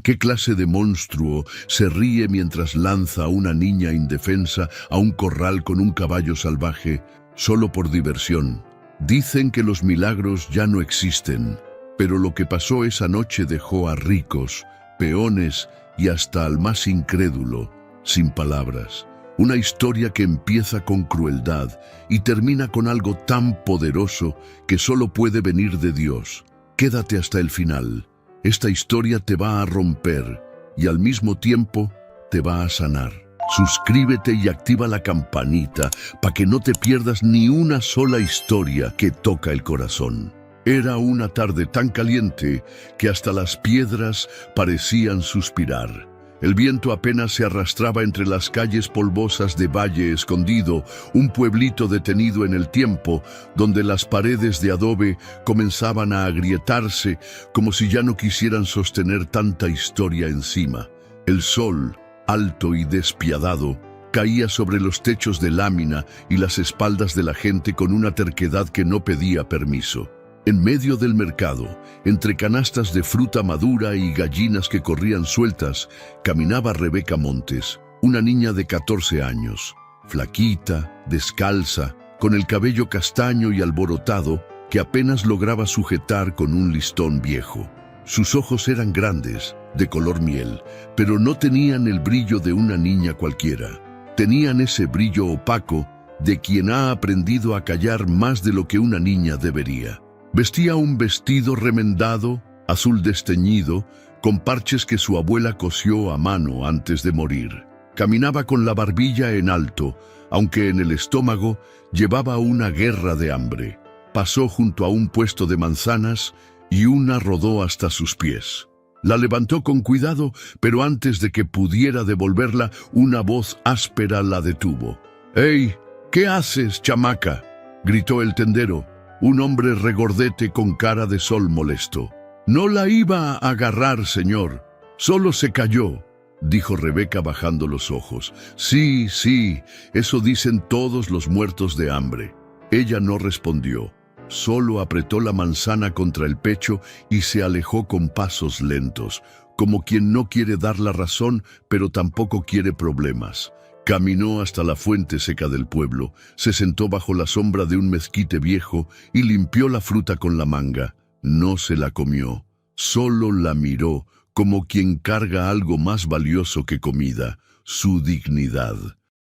¿Qué clase de monstruo se ríe mientras lanza a una niña indefensa a un corral con un caballo salvaje solo por diversión? Dicen que los milagros ya no existen, pero lo que pasó esa noche dejó a ricos, peones y hasta al más incrédulo sin palabras. Una historia que empieza con crueldad y termina con algo tan poderoso que solo puede venir de Dios. Quédate hasta el final. Esta historia te va a romper y al mismo tiempo te va a sanar. Suscríbete y activa la campanita para que no te pierdas ni una sola historia que toca el corazón. Era una tarde tan caliente que hasta las piedras parecían suspirar. El viento apenas se arrastraba entre las calles polvosas de Valle Escondido, un pueblito detenido en el tiempo, donde las paredes de adobe comenzaban a agrietarse como si ya no quisieran sostener tanta historia encima. El sol, alto y despiadado, caía sobre los techos de lámina y las espaldas de la gente con una terquedad que no pedía permiso. En medio del mercado, entre canastas de fruta madura y gallinas que corrían sueltas, caminaba Rebeca Montes, una niña de 14 años, flaquita, descalza, con el cabello castaño y alborotado, que apenas lograba sujetar con un listón viejo. Sus ojos eran grandes, de color miel, pero no tenían el brillo de una niña cualquiera. Tenían ese brillo opaco de quien ha aprendido a callar más de lo que una niña debería. Vestía un vestido remendado, azul desteñido, con parches que su abuela cosió a mano antes de morir. Caminaba con la barbilla en alto, aunque en el estómago llevaba una guerra de hambre. Pasó junto a un puesto de manzanas y una rodó hasta sus pies. La levantó con cuidado, pero antes de que pudiera devolverla, una voz áspera la detuvo. «¡Ey! ¿Qué haces, chamaca?», gritó el tendero, un hombre regordete con cara de sol molesto. «No la iba a agarrar, señor. Solo se cayó», dijo Rebeca bajando los ojos. «Sí, sí, eso dicen todos los muertos de hambre». Ella no respondió. Solo apretó la manzana contra el pecho y se alejó con pasos lentos, como quien no quiere dar la razón, pero tampoco quiere problemas. Caminó hasta la fuente seca del pueblo, se sentó bajo la sombra de un mezquite viejo y limpió la fruta con la manga. No se la comió, solo la miró, como quien carga algo más valioso que comida, su dignidad.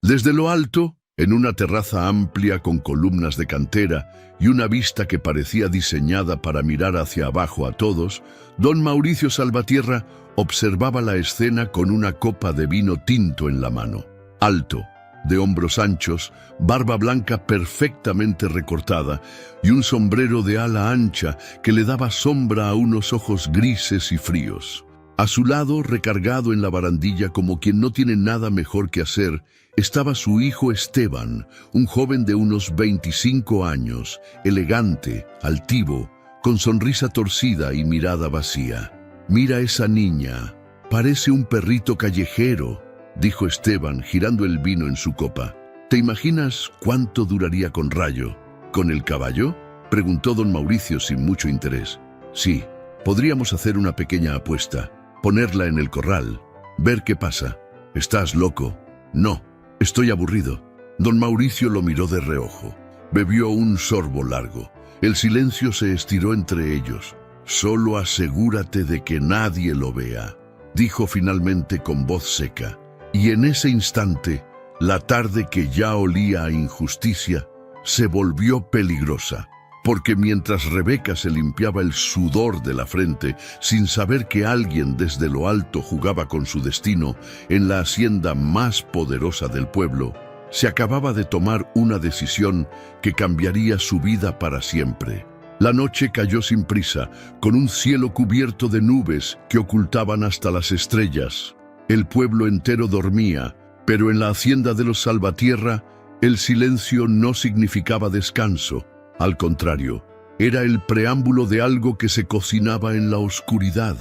Desde lo alto, en una terraza amplia con columnas de cantera y una vista que parecía diseñada para mirar hacia abajo a todos, don Mauricio Salvatierra observaba la escena con una copa de vino tinto en la mano. Alto, de hombros anchos, barba blanca perfectamente recortada y un sombrero de ala ancha que le daba sombra a unos ojos grises y fríos. A su lado, recargado en la barandilla como quien no tiene nada mejor que hacer, estaba su hijo Esteban, un joven de unos 25 años, elegante, altivo, con sonrisa torcida y mirada vacía. «Mira esa niña, parece un perrito callejero», dijo Esteban, girando el vino en su copa. «¿Te imaginas cuánto duraría con Rayo? ¿Con el caballo?», preguntó don Mauricio sin mucho interés. «Sí, podríamos hacer una pequeña apuesta, ponerla en el corral, ver qué pasa». «¿Estás loco?». «No, estoy aburrido». Don Mauricio lo miró de reojo. Bebió un sorbo largo. El silencio se estiró entre ellos. «Solo asegúrate de que nadie lo vea», dijo finalmente con voz seca. Y en ese instante, la tarde que ya olía a injusticia, se volvió peligrosa, porque mientras Rebeca se limpiaba el sudor de la frente, sin saber que alguien desde lo alto jugaba con su destino en la hacienda más poderosa del pueblo, se acababa de tomar una decisión que cambiaría su vida para siempre. La noche cayó sin prisa, con un cielo cubierto de nubes que ocultaban hasta las estrellas. El pueblo entero dormía, pero en la hacienda de los Salvatierra, el silencio no significaba descanso. Al contrario, era el preámbulo de algo que se cocinaba en la oscuridad,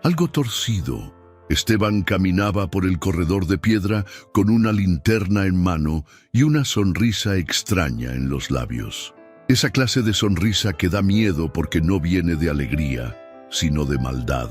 algo torcido. Esteban caminaba por el corredor de piedra con una linterna en mano y una sonrisa extraña en los labios. Esa clase de sonrisa que da miedo porque no viene de alegría, sino de maldad.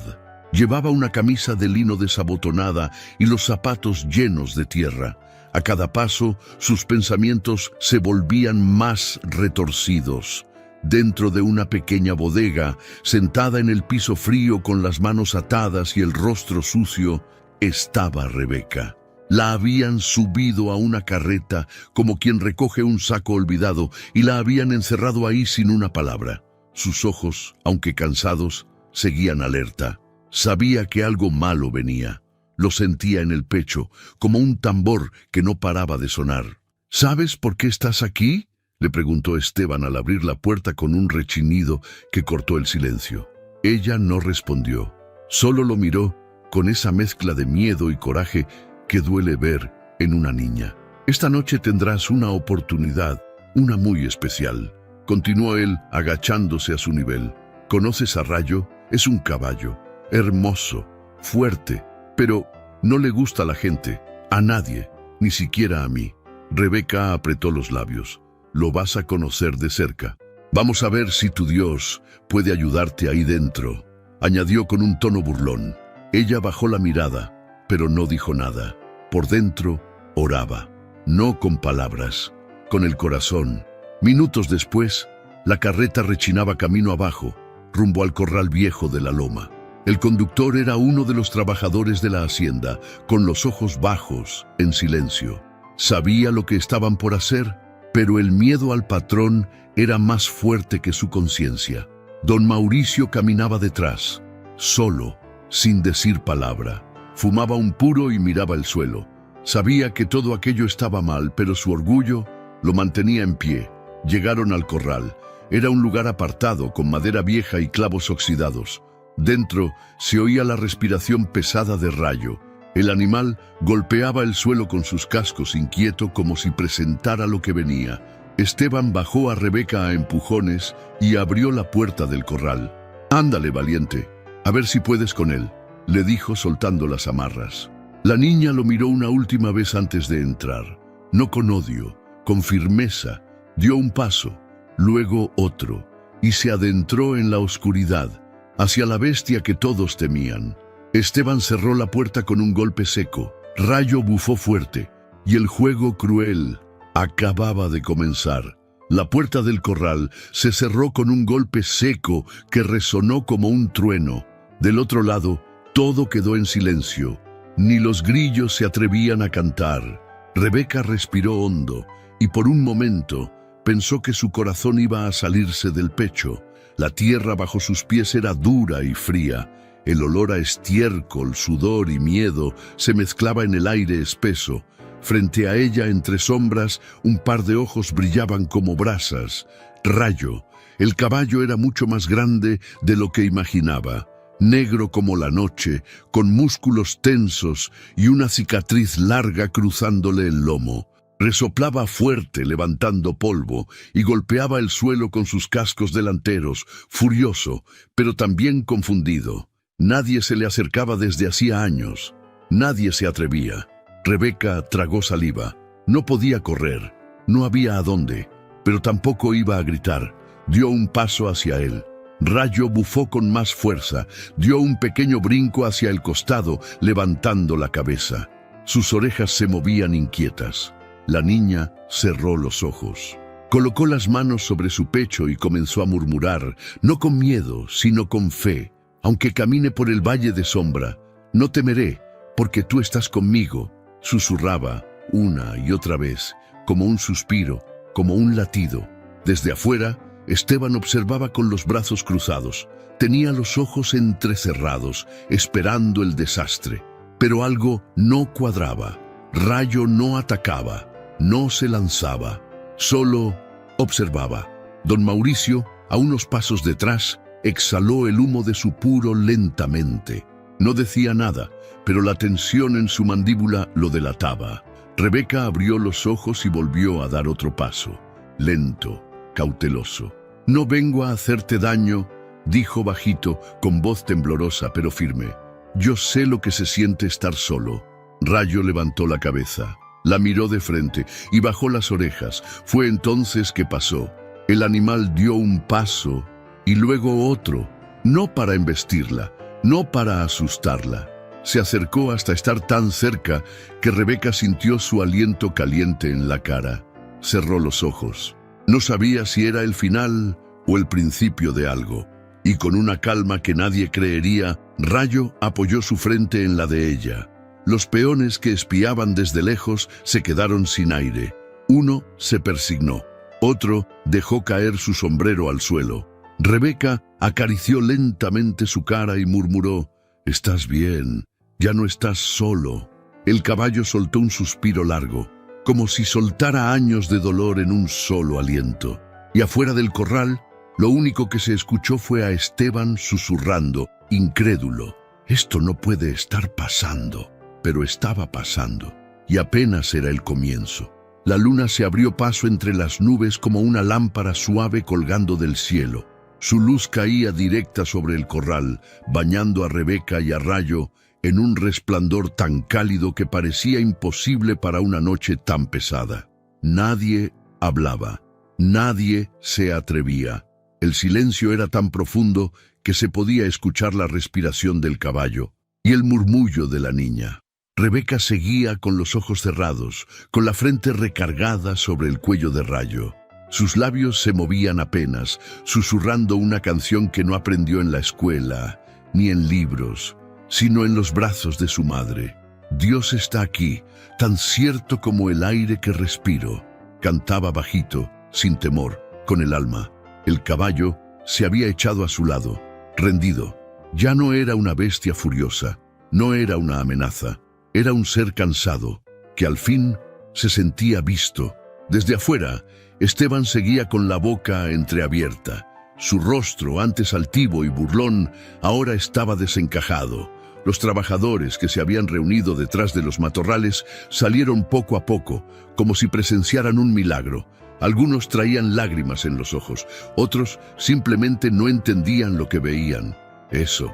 Llevaba una camisa de lino desabotonada y los zapatos llenos de tierra. A cada paso, sus pensamientos se volvían más retorcidos. Dentro de una pequeña bodega, sentada en el piso frío con las manos atadas y el rostro sucio, estaba Rebeca. La habían subido a una carreta como quien recoge un saco olvidado y la habían encerrado ahí sin una palabra. Sus ojos, aunque cansados, seguían alerta. Sabía que algo malo venía. Lo sentía en el pecho, como un tambor que no paraba de sonar. ¿Sabes por qué estás aquí?, le preguntó Esteban al abrir la puerta con un rechinido que cortó el silencio. Ella no respondió. Solo lo miró con esa mezcla de miedo y coraje que duele ver en una niña. Esta noche tendrás una oportunidad, una muy especial. Continuó él, agachándose a su nivel. ¿Conoces a Rayo? Es un caballo, hermoso, fuerte, pero no le gusta a la gente, a nadie, ni siquiera a mí. Rebeca apretó los labios. Lo vas a conocer de cerca. Vamos a ver si tu Dios puede ayudarte ahí dentro, añadió con un tono burlón. Ella bajó la mirada, pero no dijo nada. Por dentro, oraba, no con palabras, con el corazón. Minutos después, la carreta rechinaba camino abajo, rumbo al corral viejo de la loma. El conductor era uno de los trabajadores de la hacienda, con los ojos bajos, en silencio. Sabía lo que estaban por hacer, pero el miedo al patrón era más fuerte que su conciencia. Don Mauricio caminaba detrás, solo, sin decir palabra. Fumaba un puro y miraba el suelo. Sabía que todo aquello estaba mal, pero su orgullo lo mantenía en pie. Llegaron al corral. Era un lugar apartado, con madera vieja y clavos oxidados. Dentro se oía la respiración pesada de Rayo. El animal golpeaba el suelo con sus cascos inquieto como si presentara lo que venía. Esteban bajó a Rebeca a empujones y abrió la puerta del corral. «Ándale, valiente, a ver si puedes con él», le dijo soltando las amarras. La niña lo miró una última vez antes de entrar. No con odio, con firmeza. Dio un paso, luego otro, y se adentró en la oscuridad, hacia la bestia que todos temían. Esteban cerró la puerta con un golpe seco. Rayo bufó fuerte, y el juego cruel acababa de comenzar. La puerta del corral se cerró con un golpe seco que resonó como un trueno. Del otro lado, todo quedó en silencio. Ni los grillos se atrevían a cantar. Rebeca respiró hondo, y por un momento pensó que su corazón iba a salirse del pecho. La tierra bajo sus pies era dura y fría. El olor a estiércol, sudor y miedo se mezclaba en el aire espeso. Frente a ella, entre sombras, un par de ojos brillaban como brasas. Rayo. El caballo era mucho más grande de lo que imaginaba. Negro como la noche, con músculos tensos y una cicatriz larga cruzándole el lomo. Resoplaba fuerte, levantando polvo, y golpeaba el suelo con sus cascos delanteros, furioso, pero también confundido. Nadie se le acercaba desde hacía años. Nadie se atrevía. Rebeca tragó saliva. No podía correr. No había a dónde, pero tampoco iba a gritar. Dio un paso hacia él. Rayo bufó con más fuerza. Dio un pequeño brinco hacia el costado, levantando la cabeza. Sus orejas se movían inquietas. La niña cerró los ojos. Colocó las manos sobre su pecho y comenzó a murmurar, no con miedo, sino con fe. Aunque camine por el valle de sombra, no temeré, porque tú estás conmigo. Susurraba una y otra vez, como un suspiro, como un latido. Desde afuera, Esteban observaba con los brazos cruzados. Tenía los ojos entrecerrados, esperando el desastre. Pero algo no cuadraba. Rayo no atacaba, no se lanzaba, solo observaba. Don Mauricio, a unos pasos detrás, exhaló el humo de su puro lentamente. No decía nada, pero la tensión en su mandíbula lo delataba. Rebeca abrió los ojos y volvió a dar otro paso, lento, cauteloso. «No vengo a hacerte daño», dijo bajito, con voz temblorosa pero firme. «Yo sé lo que se siente estar solo». Rayo levantó la cabeza, la miró de frente y bajó las orejas. Fue entonces que pasó. El animal dio un paso y luego otro, no para embestirla, no para asustarla. Se acercó hasta estar tan cerca que Rebeca sintió su aliento caliente en la cara. Cerró los ojos. No sabía si era el final o el principio de algo. Y con una calma que nadie creería, Rayo apoyó su frente en la de ella. Los peones que espiaban desde lejos se quedaron sin aire. Uno se persignó. Otro dejó caer su sombrero al suelo. Rebeca acarició lentamente su cara y murmuró: «Estás bien, ya no estás solo». El caballo soltó un suspiro largo, como si soltara años de dolor en un solo aliento. Y afuera del corral, lo único que se escuchó fue a Esteban susurrando, incrédulo: «Esto no puede estar pasando». Pero estaba pasando, y apenas era el comienzo. La luna se abrió paso entre las nubes como una lámpara suave colgando del cielo. Su luz caía directa sobre el corral, bañando a Rebeca y a Rayo en un resplandor tan cálido que parecía imposible para una noche tan pesada. Nadie hablaba, nadie se atrevía. El silencio era tan profundo que se podía escuchar la respiración del caballo y el murmullo de la niña. Rebeca seguía con los ojos cerrados, con la frente recargada sobre el cuello de Rayo. Sus labios se movían apenas, susurrando una canción que no aprendió en la escuela, ni en libros, sino en los brazos de su madre. «Dios está aquí, tan cierto como el aire que respiro», cantaba bajito, sin temor, con el alma. El caballo se había echado a su lado, rendido. Ya no era una bestia furiosa, no era una amenaza, era un ser cansado, que al fin se sentía visto. Desde afuera, Esteban seguía con la boca entreabierta. Su rostro, antes altivo y burlón, ahora estaba desencajado. Los trabajadores que se habían reunido detrás de los matorrales salieron poco a poco, como si presenciaran un milagro. Algunos traían lágrimas en los ojos, otros simplemente no entendían lo que veían. Eso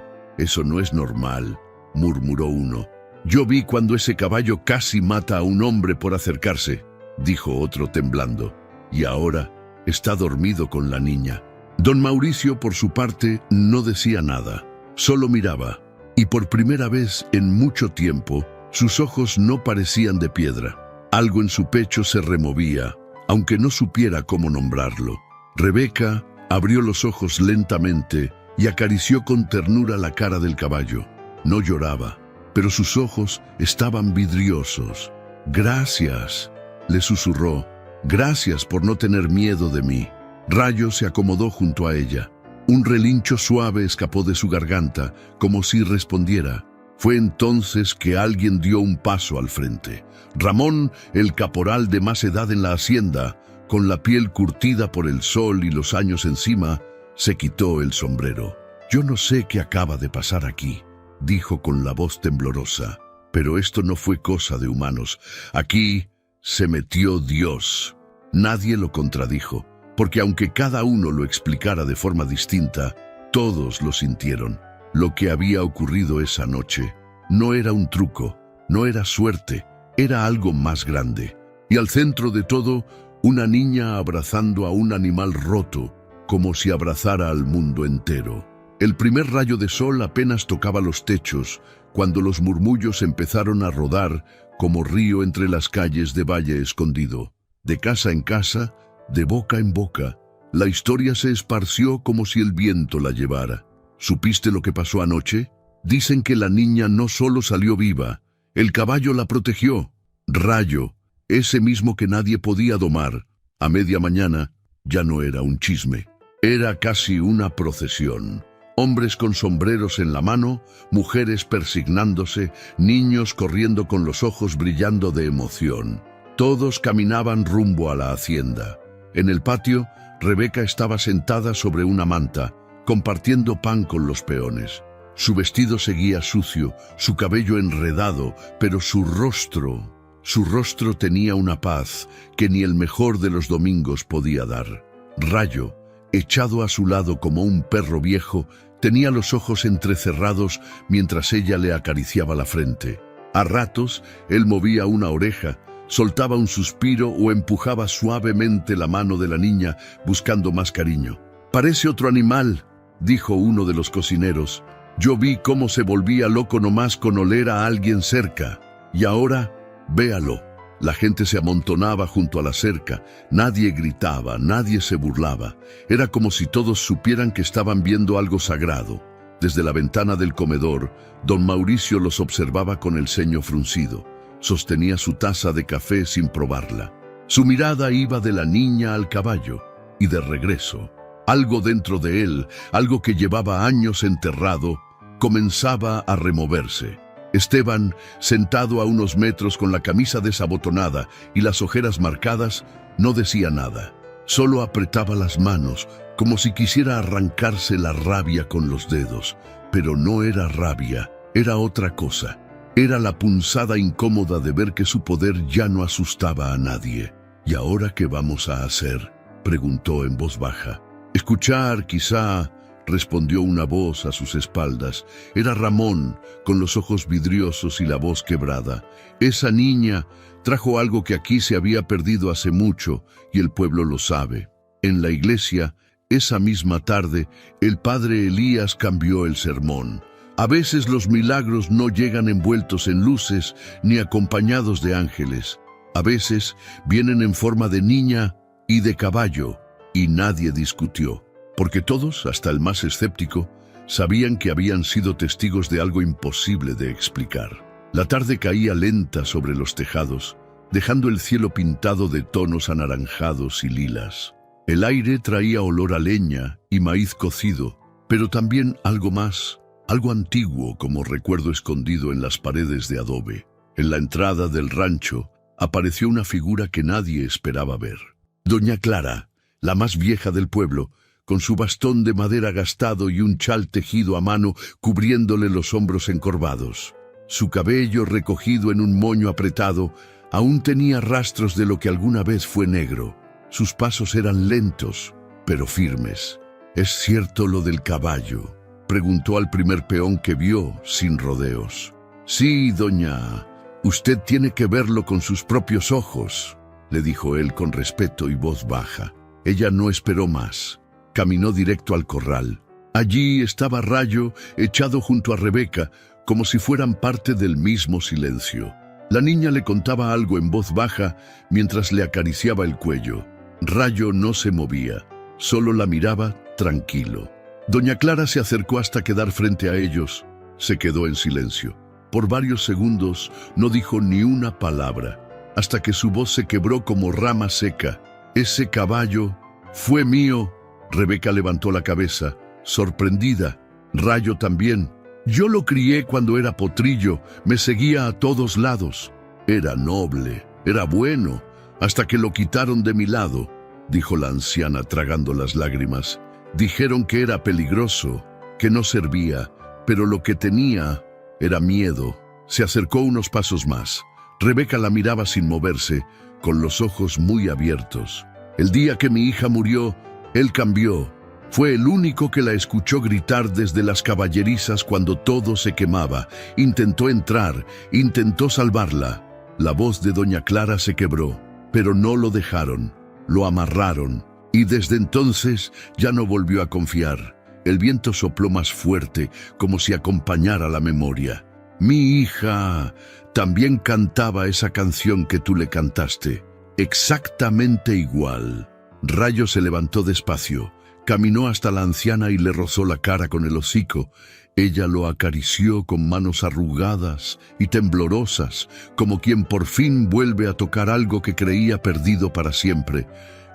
no es normal», murmuró uno. «Yo vi cuando ese caballo casi mata a un hombre por acercarse», dijo otro temblando. «Y ahora está dormido con la niña». Don Mauricio, por su parte, no decía nada, solo miraba, y por primera vez en mucho tiempo, sus ojos no parecían de piedra. Algo en su pecho se removía, aunque no supiera cómo nombrarlo. Rebeca abrió los ojos lentamente y acarició con ternura la cara del caballo. No lloraba, pero sus ojos estaban vidriosos. «Gracias», le susurró, «gracias por no tener miedo de mí». Rayo se acomodó junto a ella. Un relincho suave escapó de su garganta, como si respondiera. Fue entonces que alguien dio un paso al frente. Ramón, el caporal de más edad en la hacienda, con la piel curtida por el sol y los años encima, se quitó el sombrero. «Yo no sé qué acaba de pasar aquí», dijo con la voz temblorosa, «pero esto no fue cosa de humanos. Aquí se metió Dios». Nadie lo contradijo, porque aunque cada uno lo explicara de forma distinta, todos lo sintieron. Lo que había ocurrido esa noche no era un truco, no era suerte, era algo más grande. Y al centro de todo, una niña abrazando a un animal roto, como si abrazara al mundo entero. El primer rayo de sol apenas tocaba los techos, cuando los murmullos empezaron a rodar como río entre las calles de Valle Escondido. De casa en casa, de boca en boca, la historia se esparció como si el viento la llevara. ¿Supiste lo que pasó anoche? Dicen que la niña no solo salió viva, el caballo la protegió. Rayo, ese mismo que nadie podía domar, a media mañana ya no era un chisme, era casi una procesión. Hombres con sombreros en la mano, mujeres persignándose, niños corriendo con los ojos brillando de emoción. Todos caminaban rumbo a la hacienda. En el patio, Rebeca estaba sentada sobre una manta, compartiendo pan con los peones. Su vestido seguía sucio, su cabello enredado, pero su rostro tenía una paz que ni el mejor de los domingos podía dar. Rayo, echado a su lado como un perro viejo, tenía los ojos entrecerrados mientras ella le acariciaba la frente. A ratos, él movía una oreja, soltaba un suspiro o empujaba suavemente la mano de la niña, buscando más cariño. «Parece otro animal», dijo uno de los cocineros. Yo vi cómo se volvía loco nomás con oler a alguien cerca. Y ahora, véalo. La gente se amontonaba junto a la cerca. Nadie gritaba, nadie se burlaba. Era como si todos supieran que estaban viendo algo sagrado. Desde la ventana del comedor, don Mauricio los observaba con el ceño fruncido. Sostenía su taza de café sin probarla. Su mirada iba de la niña al caballo y de regreso. Algo dentro de él, algo que llevaba años enterrado, comenzaba a removerse. Esteban, sentado a unos metros con la camisa desabotonada y las ojeras marcadas, no decía nada. Solo apretaba las manos, como si quisiera arrancarse la rabia con los dedos. Pero no era rabia, era otra cosa. Era la punzada incómoda de ver que su poder ya no asustaba a nadie. ¿Y ahora qué vamos a hacer?, preguntó en voz baja. Escuchar, quizá, respondió una voz a sus espaldas. Era Ramón, con los ojos vidriosos y la voz quebrada. Esa niña trajo algo que aquí se había perdido hace mucho, y el pueblo lo sabe. En la iglesia, esa misma tarde, el padre Elías cambió el sermón. A veces los milagros no llegan envueltos en luces ni acompañados de ángeles. A veces vienen en forma de niña y de caballo, y nadie discutió, porque todos, hasta el más escéptico, sabían que habían sido testigos de algo imposible de explicar. La tarde caía lenta sobre los tejados, dejando el cielo pintado de tonos anaranjados y lilas. El aire traía olor a leña y maíz cocido, pero también algo más, algo antiguo como recuerdo escondido en las paredes de adobe. En la entrada del rancho apareció una figura que nadie esperaba ver. Doña Clara, la más vieja del pueblo, con su bastón de madera gastado y un chal tejido a mano cubriéndole los hombros encorvados. Su cabello, recogido en un moño apretado, aún tenía rastros de lo que alguna vez fue negro. Sus pasos eran lentos, pero firmes. ¿Es cierto lo del caballo?, preguntó al primer peón que vio, sin rodeos. Sí, doña, usted tiene que verlo con sus propios ojos, le dijo él con respeto y voz baja. Ella no esperó más. Caminó directo al corral. Allí estaba Rayo, echado junto a Rebeca, como si fueran parte del mismo silencio. La niña le contaba algo en voz baja mientras le acariciaba el cuello. Rayo no se movía, solo la miraba tranquilo. Doña Clara se acercó hasta quedar frente a ellos. Se quedó en silencio. Por varios segundos no dijo ni una palabra, hasta que su voz se quebró como rama seca. Ese caballo fue mío. Rebeca levantó la cabeza, sorprendida. Rayo también. Yo lo crié cuando era potrillo, me seguía a todos lados. Era noble, era bueno, hasta que lo quitaron de mi lado, dijo la anciana tragando las lágrimas. Dijeron que era peligroso, que no servía, pero lo que tenía era miedo. Se acercó unos pasos más. Rebeca la miraba sin moverse, con los ojos muy abiertos. El día que mi hija murió, él cambió. Fue el único que la escuchó gritar desde las caballerizas cuando todo se quemaba. Intentó entrar, intentó salvarla. La voz de doña Clara se quebró, pero no lo dejaron. Lo amarraron, y desde entonces ya no volvió a confiar. El viento sopló más fuerte, como si acompañara la memoria. Mi hija también cantaba esa canción que tú le cantaste. Exactamente igual. Rayo se levantó despacio. Caminó hasta la anciana y le rozó la cara con el hocico. Ella lo acarició con manos arrugadas y temblorosas, como quien por fin vuelve a tocar algo que creía perdido para siempre.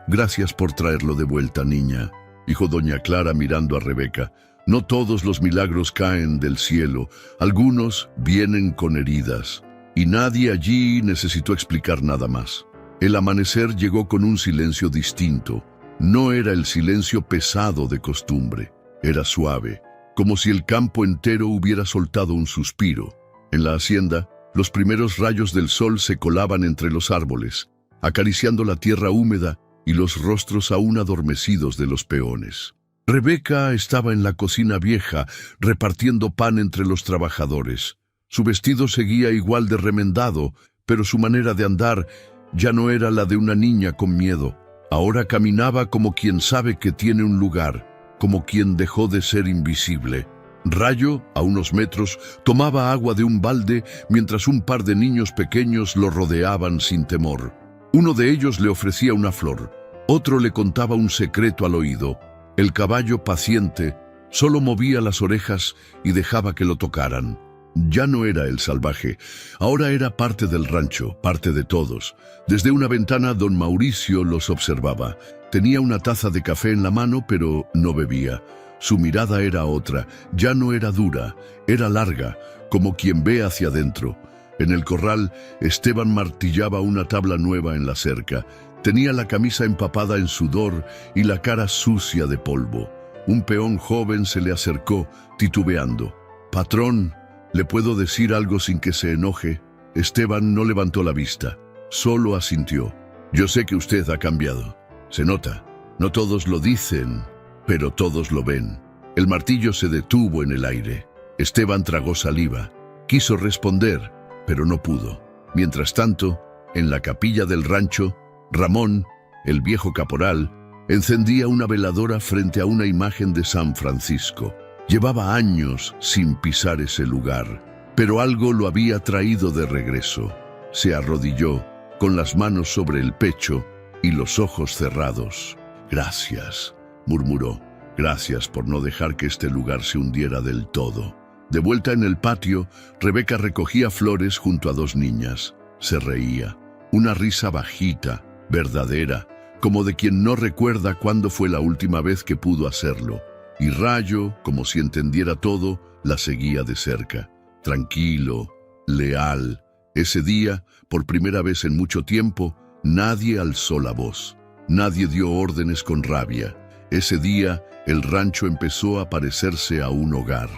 Gracias por traerlo de vuelta, niña, dijo doña Clara mirando a Rebeca. No todos los milagros caen del cielo, algunos vienen con heridas. Y nadie allí necesitó explicar nada más. El amanecer llegó con un silencio distinto. No era el silencio pesado de costumbre, era suave, como si el campo entero hubiera soltado un suspiro. En la hacienda, los primeros rayos del sol se colaban entre los árboles, acariciando la tierra húmeda y los rostros aún adormecidos de los peones. Rebeca estaba en la cocina vieja, repartiendo pan entre los trabajadores. Su vestido seguía igual de remendado, pero su manera de andar ya no era la de una niña con miedo. Ahora caminaba como quien sabe que tiene un lugar, como quien dejó de ser invisible. Rayo, a unos metros, tomaba agua de un balde mientras un par de niños pequeños lo rodeaban sin temor. Uno de ellos le ofrecía una flor, otro le contaba un secreto al oído. El caballo, paciente, solo movía las orejas y dejaba que lo tocaran. Ya no era el salvaje, ahora era parte del rancho, parte de todos. Desde una ventana don Mauricio los observaba. Tenía una taza de café en la mano, pero no bebía. Su mirada era otra, ya no era dura, era larga, como quien ve hacia adentro. En el corral, Esteban martillaba una tabla nueva en la cerca. Tenía la camisa empapada en sudor y la cara sucia de polvo. Un peón joven se le acercó, titubeando. «Patrón, ¿le puedo decir algo sin que se enoje?» Esteban no levantó la vista, solo asintió. «Yo sé que usted ha cambiado. Se nota. No todos lo dicen, pero todos lo ven». El martillo se detuvo en el aire. Esteban tragó saliva. Quiso responder, pero no pudo. Mientras tanto, en la capilla del rancho, Ramón, el viejo caporal, encendía una veladora frente a una imagen de San Francisco. Llevaba años sin pisar ese lugar, pero algo lo había traído de regreso. Se arrodilló, con las manos sobre el pecho y los ojos cerrados. «Gracias», murmuró. «Gracias por no dejar que este lugar se hundiera del todo». De vuelta en el patio, Rebeca recogía flores junto a dos niñas. Se reía. Una risa bajita, verdadera, como de quien no recuerda cuándo fue la última vez que pudo hacerlo. Y Rayo, como si entendiera todo, la seguía de cerca. Tranquilo, leal. Ese día, por primera vez en mucho tiempo, nadie alzó la voz. Nadie dio órdenes con rabia. Ese día, el rancho empezó a parecerse a un hogar.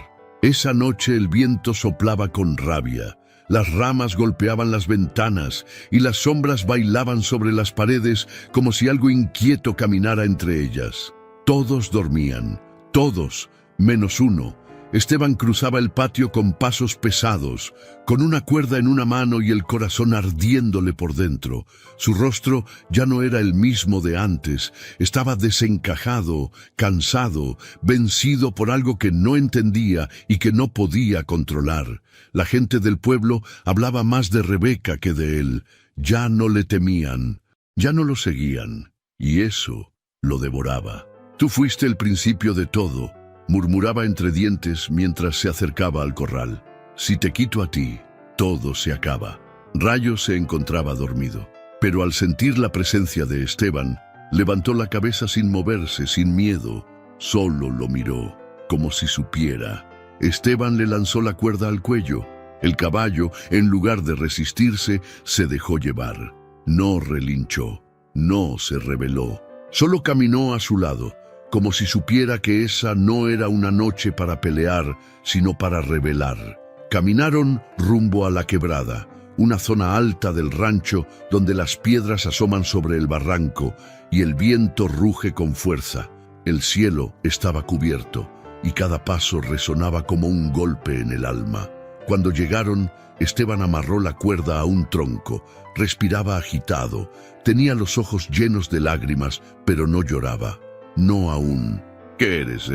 Esa noche el viento soplaba con rabia. Las ramas golpeaban las ventanas y las sombras bailaban sobre las paredes como si algo inquieto caminara entre ellas. Todos dormían, todos, menos uno. Esteban cruzaba el patio con pasos pesados, con una cuerda en una mano y el corazón ardiéndole por dentro. Su rostro ya no era el mismo de antes. Estaba desencajado, cansado, vencido por algo que no entendía y que no podía controlar. La gente del pueblo hablaba más de Rebeca que de él. Ya no le temían, ya no lo seguían, y eso lo devoraba. «Tú fuiste el principio de todo», murmuraba entre dientes mientras se acercaba al corral. «Si te quito a ti, todo se acaba». Rayo se encontraba dormido, pero al sentir la presencia de Esteban, levantó la cabeza sin moverse, sin miedo. Solo lo miró, como si supiera. Esteban le lanzó la cuerda al cuello. El caballo, en lugar de resistirse, se dejó llevar. No relinchó, no se rebeló. Solo caminó a su lado, como si supiera que esa no era una noche para pelear, sino para rebelar. Caminaron rumbo a la quebrada, una zona alta del rancho donde las piedras asoman sobre el barranco y el viento ruge con fuerza. El cielo estaba cubierto y cada paso resonaba como un golpe en el alma. Cuando llegaron, Esteban amarró la cuerda a un tronco. Respiraba agitado, tenía los ojos llenos de lágrimas, pero no lloraba. No aún. «¿Qué eres,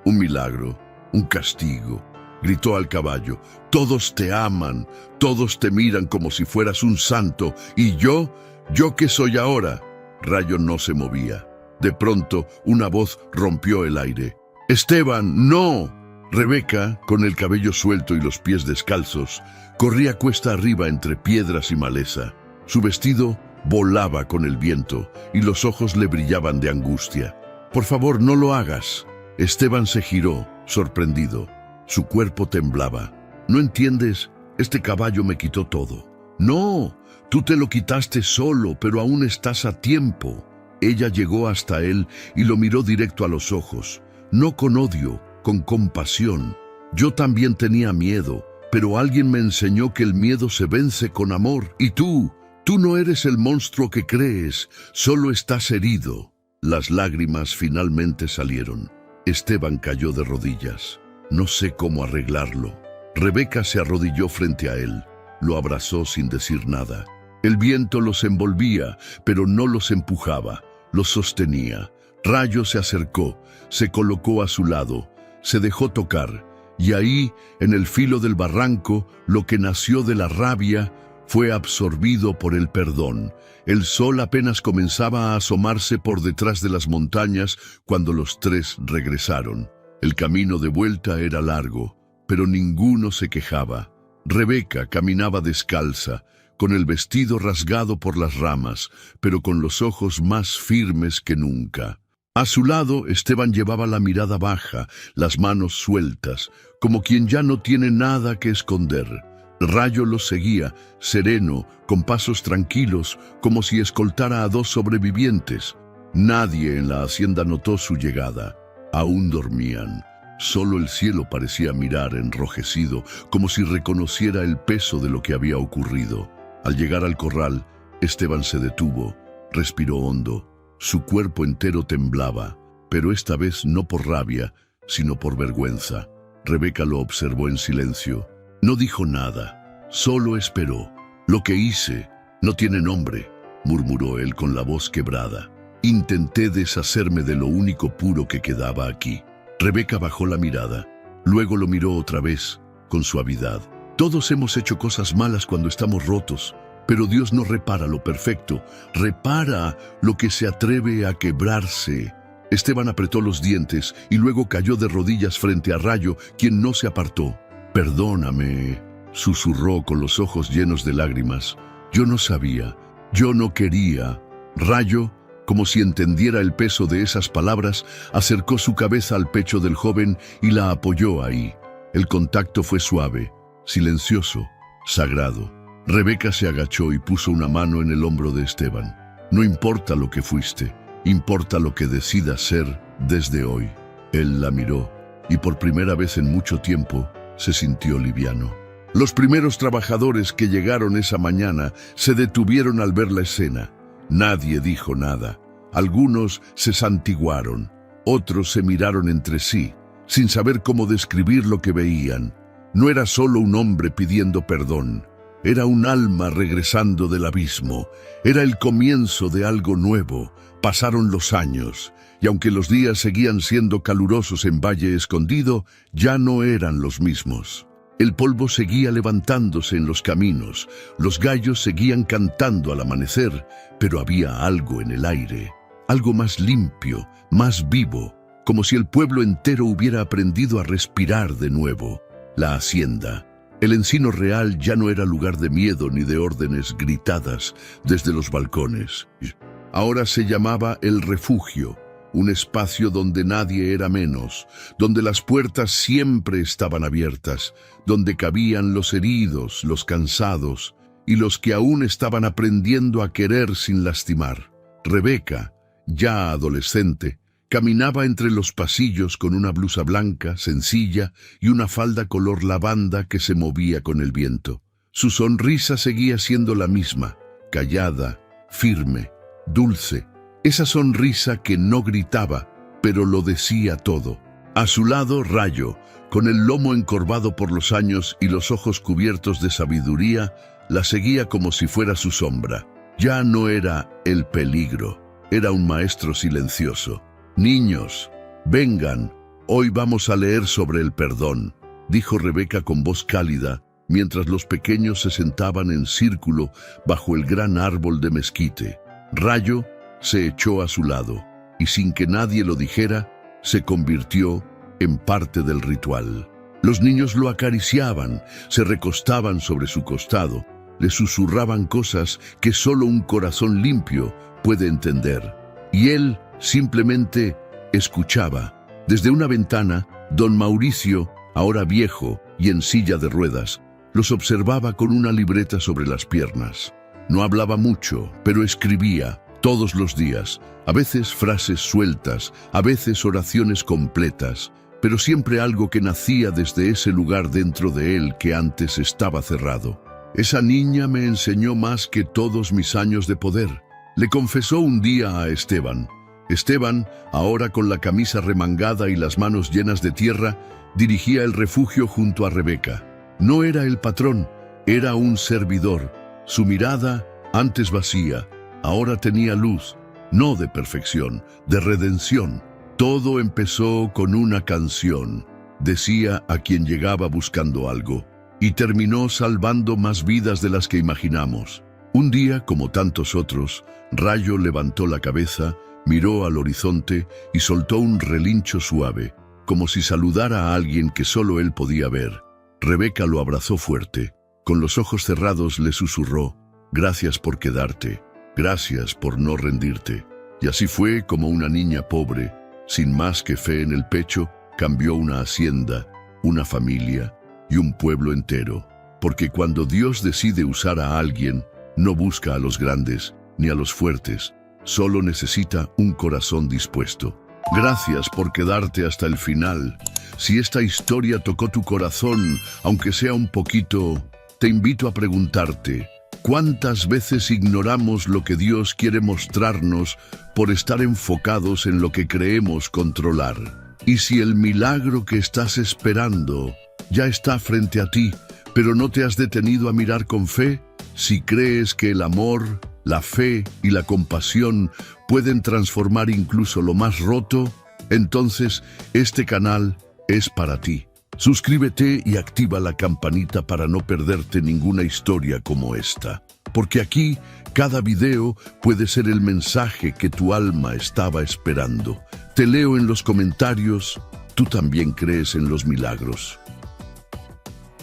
Un milagro, un castigo», gritó al caballo. «Todos te aman, todos te miran como si fueras un santo. ¿Y yo? ¿Yo qué soy ahora?» Rayo no se movía. De pronto, una voz rompió el aire. «¡Esteban, no!». Rebeca, con el cabello suelto y los pies descalzos, corría cuesta arriba entre piedras y maleza. Su vestido volaba con el viento y los ojos le brillaban de angustia. «Por favor, no lo hagas». Esteban se giró, sorprendido. Su cuerpo temblaba. «¿No entiendes? Este caballo me quitó todo». «No, tú te lo quitaste solo, pero aún estás a tiempo». Ella llegó hasta él y lo miró directo a los ojos. No con odio, con compasión. «Yo también tenía miedo, pero alguien me enseñó que el miedo se vence con amor. Y tú no eres el monstruo que crees, solo estás herido». Las lágrimas finalmente salieron. Esteban cayó de rodillas. «No sé cómo arreglarlo». Rebeca se arrodilló frente a él. Lo abrazó sin decir nada. El viento los envolvía, pero no los empujaba, los sostenía. Rayo se acercó, se colocó a su lado, se dejó tocar. Y ahí, en el filo del barranco, lo que nació de la rabia fue absorbido por el perdón. El sol apenas comenzaba a asomarse por detrás de las montañas cuando los tres regresaron. El camino de vuelta era largo, pero ninguno se quejaba. Rebeca caminaba descalza, con el vestido rasgado por las ramas, pero con los ojos más firmes que nunca. A su lado, Esteban llevaba la mirada baja, las manos sueltas, como quien ya no tiene nada que esconder. Rayo los seguía, sereno, con pasos tranquilos, como si escoltara a dos sobrevivientes. Nadie en la hacienda notó su llegada. Aún dormían. Solo el cielo parecía mirar enrojecido, como si reconociera el peso de lo que había ocurrido. Al llegar al corral, Esteban se detuvo, respiró hondo. Su cuerpo entero temblaba, pero esta vez no por rabia, sino por vergüenza. Rebeca lo observó en silencio. No dijo nada, solo esperó. Lo que hice no tiene nombre, murmuró él con la voz quebrada. Intenté deshacerme de lo único puro que quedaba aquí. Rebeca bajó la mirada, luego lo miró otra vez, con suavidad. Todos hemos hecho cosas malas cuando estamos rotos, pero Dios no repara lo perfecto, repara lo que se atreve a quebrarse. Esteban apretó los dientes y luego cayó de rodillas frente a Rayo, quien no se apartó. «Perdóname», susurró con los ojos llenos de lágrimas. «Yo no sabía, yo no quería». Rayo, como si entendiera el peso de esas palabras, acercó su cabeza al pecho del joven y la apoyó ahí. El contacto fue suave, silencioso, sagrado. Rebeca se agachó y puso una mano en el hombro de Esteban. «No importa lo que fuiste, importa lo que decidas ser desde hoy». Él la miró y por primera vez en mucho tiempo se sintió liviano. Los primeros trabajadores que llegaron esa mañana se detuvieron al ver la escena. Nadie dijo nada. Algunos se santiguaron, otros se miraron entre sí, sin saber cómo describir lo que veían. No era solo un hombre pidiendo perdón, era un alma regresando del abismo, era el comienzo de algo nuevo. Pasaron los años, y aunque los días seguían siendo calurosos en Valle Escondido, ya no eran los mismos. El polvo seguía levantándose en los caminos, los gallos seguían cantando al amanecer, pero había algo en el aire, algo más limpio, más vivo, como si el pueblo entero hubiera aprendido a respirar de nuevo. La hacienda, el encino real, ya no era lugar de miedo ni de órdenes gritadas desde los balcones. Ahora se llamaba el refugio, un espacio donde nadie era menos, donde las puertas siempre estaban abiertas, donde cabían los heridos, los cansados y los que aún estaban aprendiendo a querer sin lastimar. Rebeca, ya adolescente, caminaba entre los pasillos con una blusa blanca, sencilla, y una falda color lavanda que se movía con el viento. Su sonrisa seguía siendo la misma, callada, firme, dulce. Esa sonrisa que no gritaba, pero lo decía todo. A su lado, Rayo, con el lomo encorvado por los años y los ojos cubiertos de sabiduría, la seguía como si fuera su sombra. Ya no era el peligro, era un maestro silencioso. «Niños, vengan, hoy vamos a leer sobre el perdón», dijo Rebeca con voz cálida, mientras los pequeños se sentaban en círculo bajo el gran árbol de mezquite. Rayo se echó a su lado, y sin que nadie lo dijera, se convirtió en parte del ritual. Los niños lo acariciaban, se recostaban sobre su costado, le susurraban cosas que solo un corazón limpio puede entender. Y él simplemente escuchaba. Desde una ventana, don Mauricio, ahora viejo y en silla de ruedas, los observaba con una libreta sobre las piernas. No hablaba mucho, pero escribía todos los días, a veces frases sueltas, a veces oraciones completas, pero siempre algo que nacía desde ese lugar dentro de él que antes estaba cerrado. «Esa niña me enseñó más que todos mis años de poder», le confesó un día a Esteban. Esteban, ahora con la camisa remangada y las manos llenas de tierra, dirigía el refugio junto a Rebeca. No era el patrón, era un servidor. Su mirada, antes vacía, ahora tenía luz, no de perfección, de redención. Todo empezó con una canción. decía a quien llegaba buscando algo, y terminó salvando más vidas de las que imaginamos. Un día, como tantos otros, Rayo levantó la cabeza, miró al horizonte y soltó un relincho suave, como si saludara a alguien que solo él podía ver. Rebeca lo abrazó fuerte. Con los ojos cerrados le susurró: «Gracias por quedarte, gracias por no rendirte». Y así fue como una niña pobre, sin más que fe en el pecho, cambió una hacienda, una familia y un pueblo entero. Porque cuando Dios decide usar a alguien, no busca a los grandes ni a los fuertes, solo necesita un corazón dispuesto. Gracias por quedarte hasta el final. Si esta historia tocó tu corazón, aunque sea un poquito, te invito a preguntarte: ¿cuántas veces ignoramos lo que Dios quiere mostrarnos por estar enfocados en lo que creemos controlar? Y si el milagro que estás esperando ya está frente a ti, pero no te has detenido a mirar con fe, si crees que el amor, la fe y la compasión pueden transformar incluso lo más roto, entonces este canal es para ti. Suscríbete y activa la campanita para no perderte ninguna historia como esta, porque aquí cada video puede ser el mensaje que tu alma estaba esperando. Te leo en los comentarios: ¿tú también crees en los milagros?